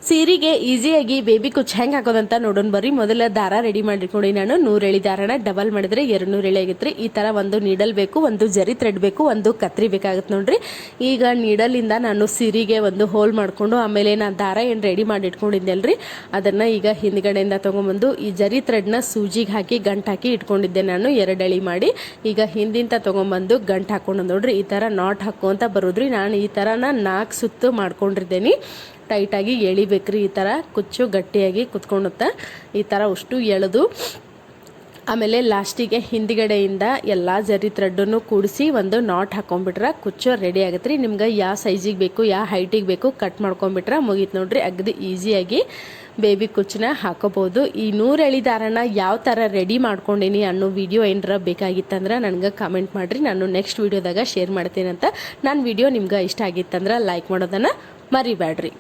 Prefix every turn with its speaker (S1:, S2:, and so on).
S1: ಸೀರೆಗೆ ಈಸಿಯಾಗಿ ಬೇಬಿ ಕುಚ್ಚು ಹೆಂಗೆ ಹಾಕೋದಂತ ನೋಡೋಣ ಬರ್ರಿ. ಮೊದಲ ದಾರ ರೆಡಿ ಮಾಡಿಟ್ಕೊಂಡು ನಾನು 100 ಎಳೆ ದಾರನ ಡಬಲ್ ಮಾಡಿದ್ರೆ 200 ಎಳೆ ಆಗಿತ್ತು. ಈ ಥರ ಒಂದು ನೀಡಲ್ ಬೇಕು, ಒಂದು ಜರಿ ಥ್ರೆಡ್ ಬೇಕು, ಒಂದು ಕತ್ರಿ ಬೇಕಾಗುತ್ತೆ ನೋಡ್ರಿ. ಈಗ ನೀಡಲಿಂದ ನಾನು ಸೀರೆಗೆ ಒಂದು ಹೋಲ್ ಮಾಡಿಕೊಂಡು ಆಮೇಲೆ ನಾನು ದಾರ ಏನು ರೆಡಿ ಮಾಡಿ ಇಟ್ಕೊಂಡಿದ್ದೆಲ್ರಿ ಅದನ್ನು ಈಗ ಹಿಂದ್ಗಡೆಯಿಂದ ತೊಗೊಂಬಂದು ಈ ಜರಿ ಥ್ರೆಡ್ನ ಸೂಜಿಗೆ ಹಾಕಿ ಗಂಟು ಹಾಕಿ ಇಟ್ಕೊಂಡಿದ್ದೆ ನಾನು 2 ಎಳೆ ಮಾಡಿ. ಈಗ ಹಿಂದಿಂದ ತೊಗೊಂಬಂದು ಗಂಟು ಹಾಕೊಂಡು ನೋಡ್ರಿ ಈ ಥರ ನಾಟ್ ಹಾಕುವಂತ ಬರೋದ್ರಿ. ನಾನು ಈ ಥರನ 4 ಸುತ್ತು ಮಾಡ್ಕೊಂಡಿದ್ದೇನೆ. ಟೈಟಾಗಿ ಎಳಿಬೇಕ್ರಿ. ಈ ಥರ ಕುಚ್ಚು ಗಟ್ಟಿಯಾಗಿ ಕುತ್ಕೊಂಡುತ್ತೆ. ಈ ಥರ ಅಷ್ಟು ಎಳೆದು ಆಮೇಲೆ ಲಾಸ್ಟಿಗೆ ಹಿಂದ್ಗಡೆಯಿಂದ ಎಲ್ಲ ಜರಿ ಥ್ರೆಡ್ಡನ್ನು ಕೂಡಿಸಿ ಒಂದು ನಾಟ್ ಹಾಕೊಂಡ್ಬಿಟ್ರೆ ಕುಚ್ಚು ರೆಡಿ ಆಗುತ್ತೆ ರೀ. ನಿಮ್ಗೆ ಯಾವ ಸೈಜಿಗೆ ಬೇಕು, ಯಾವ ಹೈಟಿಗೆ ಬೇಕು ಕಟ್ ಮಾಡ್ಕೊಂಡ್ಬಿಟ್ರೆ ಮುಗೀತು ನೋಡ್ರಿ. ಅಗದಿ ಈಸಿಯಾಗಿ ಬೇಬಿ ಕುಚ್ಚನ್ನ ಹಾಕೋಬೋದು. ಈ 100 ಎಳೆ ದಾರನ ಯಾವ ಥರ ರೆಡಿ ಮಾಡ್ಕೊಂಡೀನಿ ಅನ್ನೋ ವಿಡಿಯೋ ಏನಾರ ಬೇಕಾಗಿತ್ತಂದ್ರೆ ನನಗೆ ಕಮೆಂಟ್ ಮಾಡಿರಿ. ನಾನು ನೆಕ್ಸ್ಟ್ ವಿಡಿಯೋದಾಗ ಶೇರ್ ಮಾಡ್ತೀನಿ ಅಂತ. ನನ್ನ ವಿಡಿಯೋ ನಿಮ್ಗೆ ಇಷ್ಟ ಆಗಿತ್ತಂದ್ರೆ ಲೈಕ್ ಮಾಡೋದನ್ನು ಮರಿಬೇಡ್ರಿ.